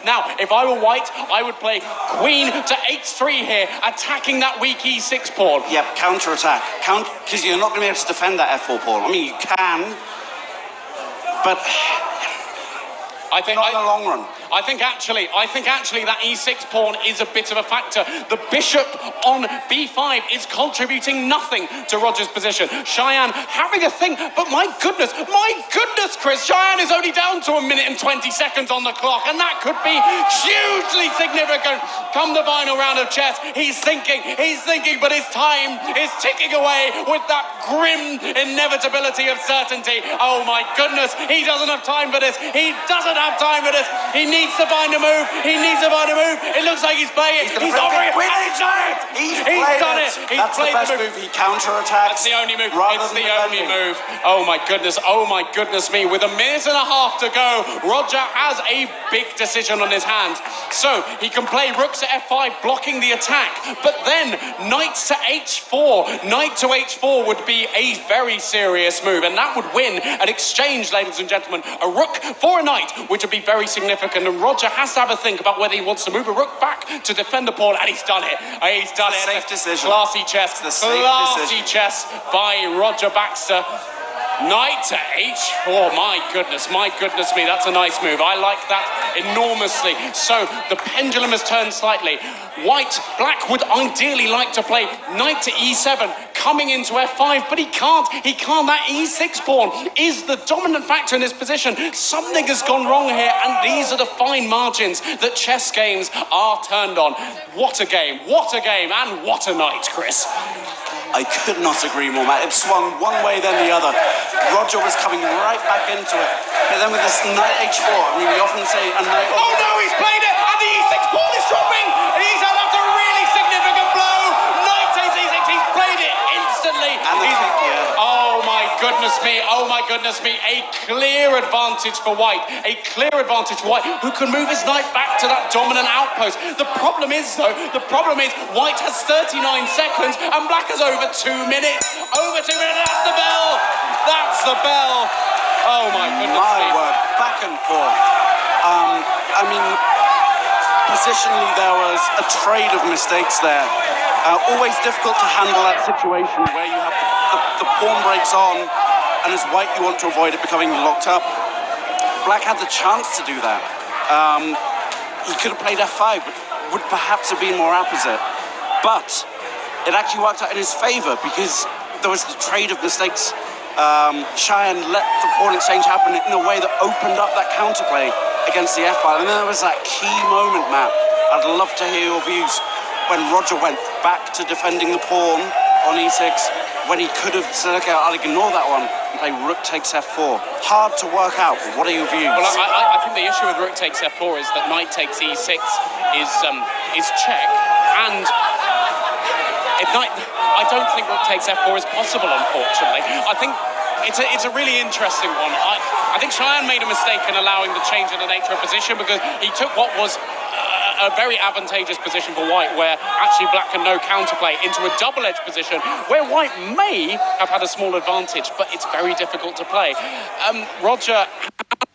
Speaker 2: Now, if I were white, I would play queen to h3 here, attacking that weak e6 pawn.
Speaker 1: Yep, counter-attack. Because you're not going to be able to defend that f4 pawn. I mean, you can, but
Speaker 2: I think
Speaker 1: not in the long run.
Speaker 2: I think actually that e6 pawn is a bit of a factor. The bishop on b5 is contributing nothing to Roger's position. Shayan having a think, but my goodness, Chris, Shayan is only down to 1 minute and 20 seconds on the clock, and that could be hugely significant come the final round of chess. He's thinking, but his time is ticking away with that grim inevitability of certainty. Oh my goodness, he doesn't have time for this. He needs to find a move. It looks like he's playing it. He's done it.
Speaker 1: That's the best move. He counter-attacks.
Speaker 2: That's the only move. It's the only move. Oh my goodness me. With 1.5 minutes to go, Roger has a big decision on his hands. So he can play rook to f5, blocking the attack. But then knight to h4. Knight to h4 would be a very serious move, and that would win an exchange, ladies and gentlemen. A rook for a knight, which would be very significant, and Roger has to have a think about whether he wants to move a rook back to defend the pawn, and he's done it.
Speaker 1: Safe decision.
Speaker 2: Classy chess. Classy chess by Roger Baxter. Knight to h4, my goodness me, that's a nice move. I like that enormously. So the pendulum has turned slightly. Black would ideally like to play knight to e7, coming into f5, but he can't. That e6 pawn is the dominant factor in this position. Something has gone wrong here, and these are the fine margins that chess games are turned on. What a game, and what a night, Chris.
Speaker 1: I could not agree more, Matt. It swung one way, then the other. Roger was coming right back into it. But then with this knight h4, I mean, we often say a knight...
Speaker 2: Oh no, he's played it, and the e6 pawn is dropping, and he's had a really significant blow. Knight takes e6, he's played it instantly. Oh my goodness me, a clear advantage for white, who can move his knight back to that dominant outpost. The problem is, white has 39 seconds, and black has over 2 minutes. That's the bell. Oh my goodness me.
Speaker 1: Word, back and forth. I mean, positionally there was a trade of mistakes there. Always difficult to handle that situation where you have the pawn breaks on, and as white you want to avoid it becoming locked up. Black had the chance to do that. He could have played f5, but would perhaps have been more apposite. But it actually worked out in his favour because there was the trade of mistakes. Shayan let the pawn exchange happen in a way that opened up that counterplay against the f-file. And then there was that key moment, Matt. I'd love to hear your views. When Roger went back to defending the pawn on e6, when he could have said, okay, I'll ignore that one and play rook takes f4. Hard to work out, but what are your views?
Speaker 2: Well, I think the issue with rook takes f4 is that knight takes e6 is check, and I don't think rook takes f4 is possible, unfortunately. I think it's a really interesting one. I think Shayan made a mistake in allowing the change in the nature of position, because he took what was a very advantageous position for white, where actually black can no counterplay, into a double-edged position where white may have had a small advantage, but it's very difficult to play. Roger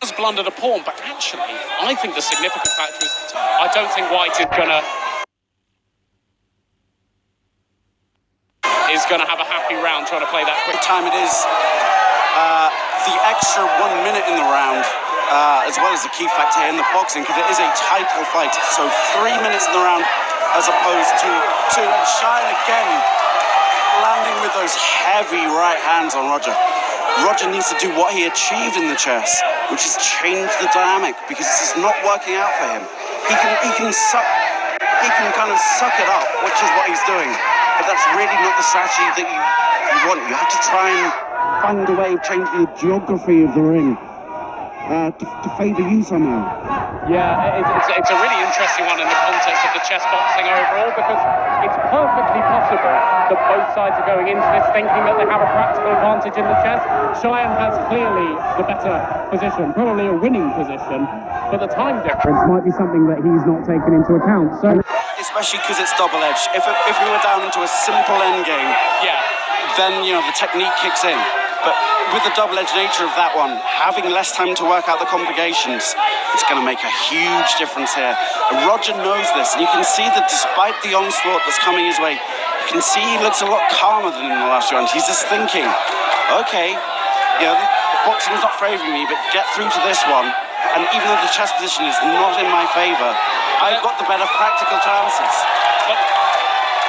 Speaker 2: has blundered a pawn, but actually I think the significant factor is I don't think white is gonna have a happy round trying to play that quick.
Speaker 1: Time it is. The extra 1 minute in the round, as well as the key factor here in the boxing, because it is a title fight. So 3 minutes in the round as opposed to two. Shayan again landing with those heavy right hands on Roger. Roger needs to do what he achieved in the chess, which is change the dynamic, because this is not working out for him. He can kind of suck it up, which is what he's doing. but that's really not the strategy that you want. You have to try and find a way of changing the geography of the ring to favour you somehow.
Speaker 2: Yeah, it's a really interesting one in the context of the chess boxing overall, because it's perfectly possible that both sides are going into this thinking that they have a practical advantage in the chess. Shayan has clearly the better position, probably a winning position, but the time difference might be something that he's not taken into account. So,
Speaker 1: especially because it's double-edged. If we were down into a simple endgame,
Speaker 2: yeah,
Speaker 1: then the technique kicks in. But with the double-edged nature of that one, having less time to work out the complications, it's going to make a huge difference here. And Roger knows this, and you can see that despite the onslaught that's coming his way, you can see he looks a lot calmer than in the last round. He's just thinking, okay, boxing's not favouring me, but get through to this one. And even though the chess position is not in my favour, I've got the better practical chances.
Speaker 2: But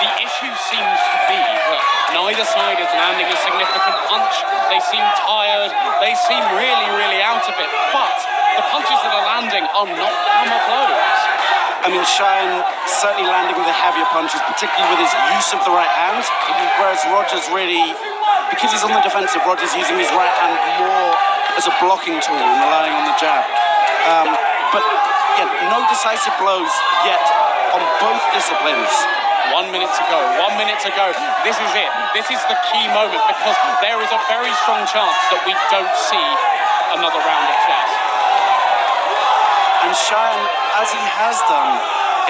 Speaker 2: the issue seems to be that neither side is landing a significant punch. They seem tired. They seem really, really out of it. But the punches that are landing are not hammer blows.
Speaker 1: I mean, Shayan certainly landing with the heavier punches, particularly with his use of the right hand. Whereas Roger's really, because he's on the defensive, Roger's using his right hand more as a blocking tool and relying on the jab. But yeah, no decisive blows yet on both disciplines.
Speaker 2: 1 minute to go. 1 minute to go. This is it. This is the key moment, because there is a very strong chance that we don't see another round of chess.
Speaker 1: And Shayan, as he has done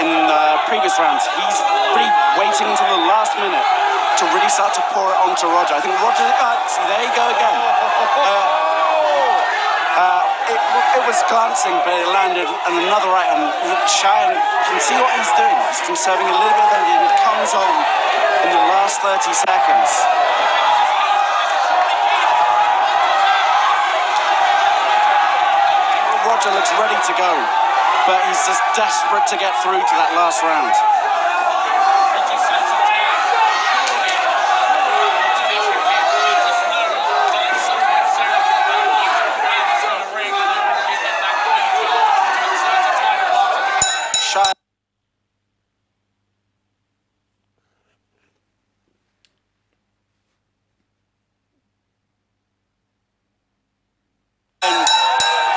Speaker 1: in previous rounds, he's really waiting until the last minute to really start to pour it onto Roger. I think Roger, there you go again. It was glancing, but it landed, and another right hand. Shayan, you can see what he's doing. He's conserving a little bit of energy, and it comes on in the last 30 seconds. Roger looks ready to go, but he's just desperate to get through to that last round.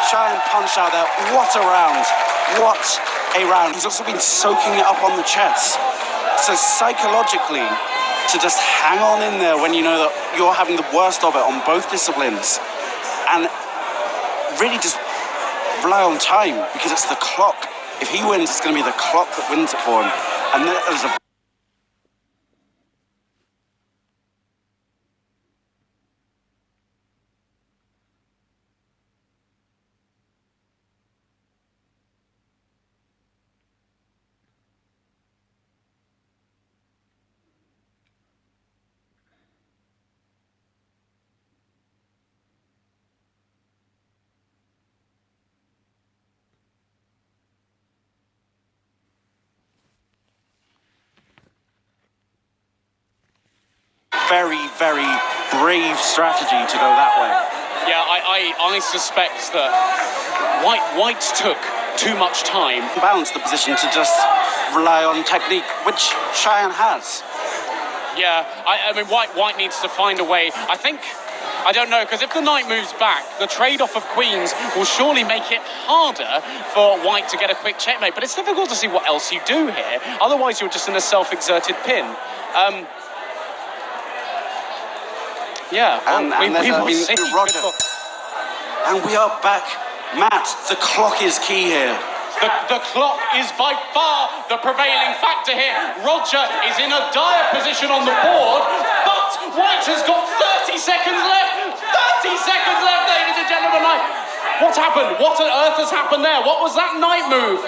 Speaker 1: Shayan punched out there. What a round. What a round. He's also been soaking it up on the chest. So psychologically, to just hang on in there when you know that you're having the worst of it on both disciplines, and really just rely on time, because it's the clock. If he wins, it's going to be the clock that wins it for him. And there's a very, very brave strategy to go that way.
Speaker 2: Yeah, I suspect that White took too much time.
Speaker 1: Balance the position to just rely on technique, which Shayan has.
Speaker 2: Yeah, I mean, White needs to find a way. I don't know, because if the knight moves back, the trade-off of queens will surely make it harder for White to get a quick checkmate. But it's difficult to see what else you do here. Otherwise, you're just in a self-exerted pin. Yeah,
Speaker 1: and Roger. And we are back. Matt, the clock is key here.
Speaker 2: The clock is by far the prevailing factor here. Roger is in a dire position on the board, but White has got 30 seconds left. 30 seconds left, ladies and gentlemen. What happened? What on earth has happened there? What was that knight move?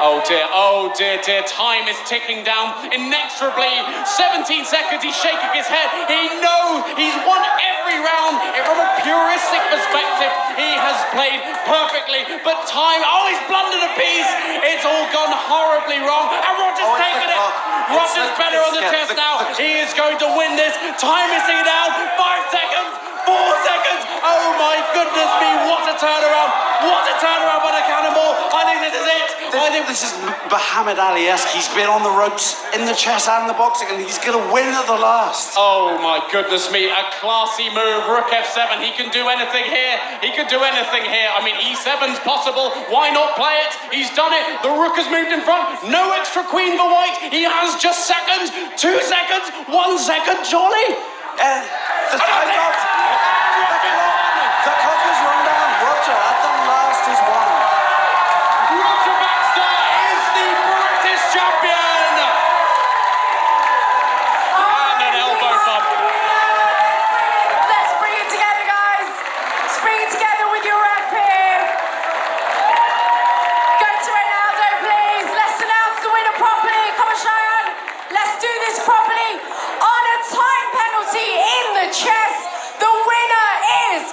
Speaker 2: Oh dear, time is ticking down inexorably. 17 seconds, he's shaking his head. He knows he's won every round. From a puristic perspective, he has played perfectly, but time, he's blundered a piece. It's all gone horribly wrong, and Roger's taken it. Roger's better on the chest now. He is going to win this. Time is ticking down. 5 seconds, 4 seconds. Oh my goodness me, what a turnaround. What a turnaround by the Cannonball. I think this is it. I think
Speaker 1: this is Muhammad Ali-esque. He's been on the ropes in the chess and the boxing, and he's going to win at the last.
Speaker 2: Oh my goodness me, a classy move, rook f7. He can do anything here. He could do anything here. I mean, e7's possible. Why not play it? He's done it. The rook has moved in front. No extra queen for white. He has just seconds, 2 seconds, 1 second, jolly.
Speaker 1: The clock has run down. Roger at the last is won.
Speaker 2: Roger Baxter is the British champion. And an elbow bump.
Speaker 3: Let's bring it together, guys. Let's bring it together with your ref here. Go to Ronaldo, please. Let's announce the winner properly. Come on, Shayan. Let's do this properly. On a time penalty in the chess, the winner is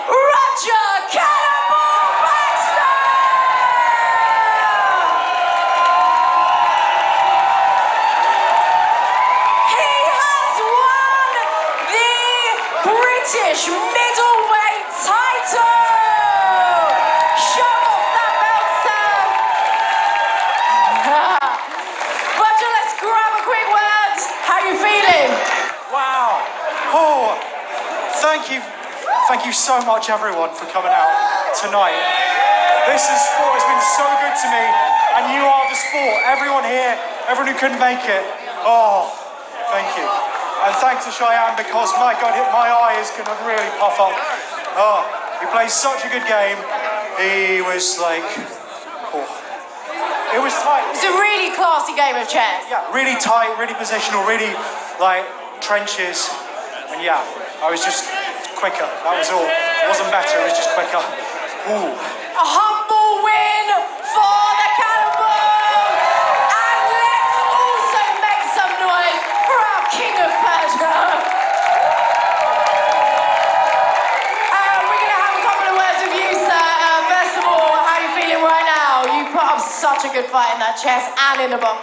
Speaker 3: Roger Cannonball Baxter! He has won the British middleweight title! Show off that belt, sir! Roger, let's grab a quick word. How you feeling?
Speaker 4: Wow. Oh, thank you so much, everyone, for coming out tonight. This sport has been so good to me, and you are the sport. Everyone here, everyone who couldn't make it. Oh, thank you. And thanks to Shayan, because my God, my eye is going to really puff up. Oh, he plays such a good game. He was like, oh, it was tight.
Speaker 3: It's a really classy game of chess.
Speaker 4: Yeah, really tight, really positional, really like trenches. And yeah, I was just quicker. That was all. It wasn't better, it was just quicker. Ooh.
Speaker 3: A humble win for the Cannonball. And let's also make some noise for our King of Persia. We're going to have a couple of words with you, sir. First of all, how are you feeling right now? You put up such a good fight in that chess and in the box.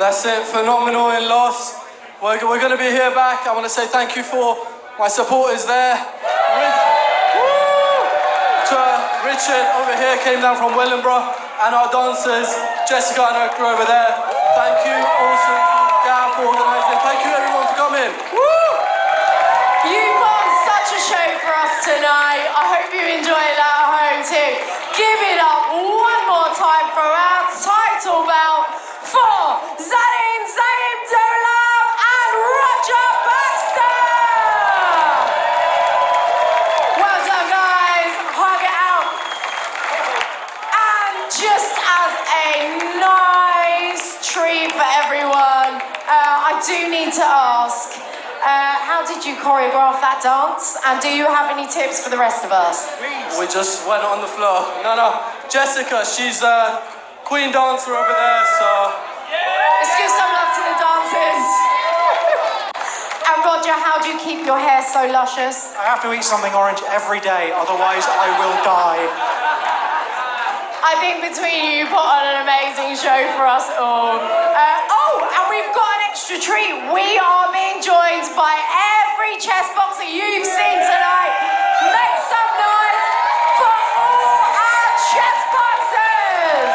Speaker 5: That's it, phenomenal in loss. We're going to be here back. I want to say thank you for my supporters there. To Richard over here, came down from Wellingborough, and our dancers, Jessica and Oka over there. Thank you also to Gav for organising. Thank you everyone for coming.
Speaker 3: You put on such a show for us tonight. I hope you enjoyed that at home too. Give it up one more time for our title bout for Zarein, Dolab and Roger Baxter. Well done, guys. Hug it out. And just as a nice treat for everyone, I do need to ask, how did you choreograph that dance? And do you have any tips for the rest of us?
Speaker 5: We just went on the floor. No. Jessica, she's a queen dancer over there, so...
Speaker 3: Let's give some love to the dancers. And Roger, how do you keep your hair so luscious?
Speaker 4: I have to eat something orange every day, otherwise I will die.
Speaker 3: I think between you, you put on an amazing show for us all. And we've got an extra treat. We are being joined by every chess boxer you've seen tonight. Make some noise for all our chess boxers.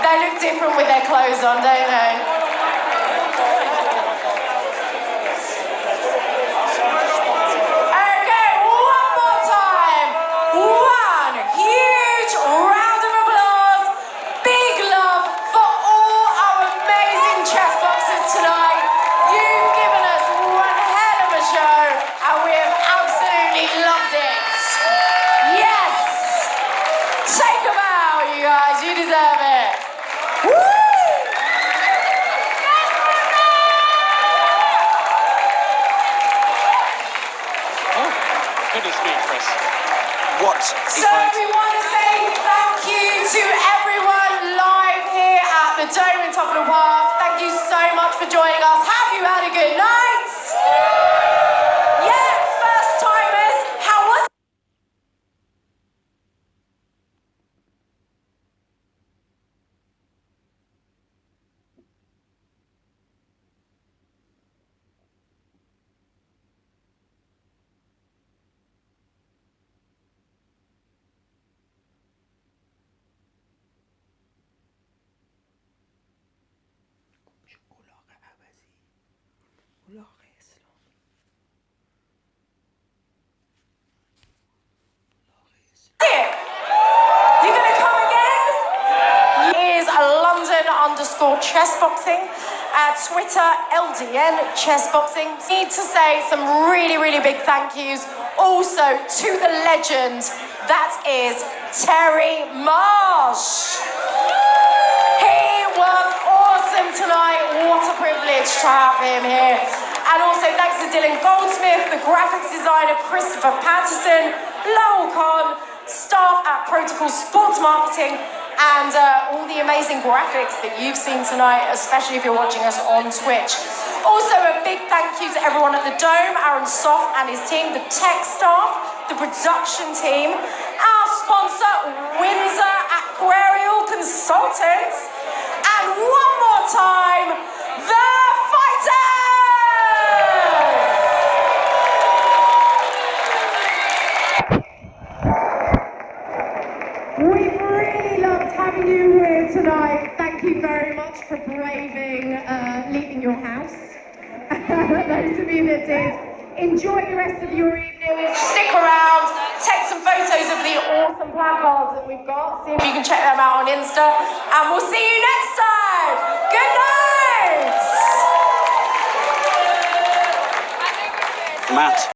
Speaker 3: They look different with their clothes on, don't they? So we want to say thank you to everyone live here at the Dome in Tottenham Park. Thank you so much for joining us. Have you had a good night? Yeah, first timers. How was it? You're gonna come again? Is London_Chessboxing. Twitter, LDN Chessboxing. Need to say some really, really big thank yous also to the legend that is Terry Marsh. He was awesome tonight. What a privilege to have him here. And also thanks to Dylan Goldsmith, the graphics designer Christopher Paterson, Lowell Khan, staff at Protocol Sports Marketing, and all the amazing graphics that you've seen tonight, especially if you're watching us on Twitch. Also a big thank you to everyone at the Dome, Aaron Soft and his team, the tech staff, the production team, our sponsor, Windsor Aquarial Consultants, and one more time, the Fighters! We've really loved having you here tonight. Thank you very much for braving leaving your house. Those of you that did, enjoy the rest of your evening. Stick around, take some photos of the awesome placards that we've got. See if you can check them out on Insta. And we'll see you next time. Good night!
Speaker 1: Matt.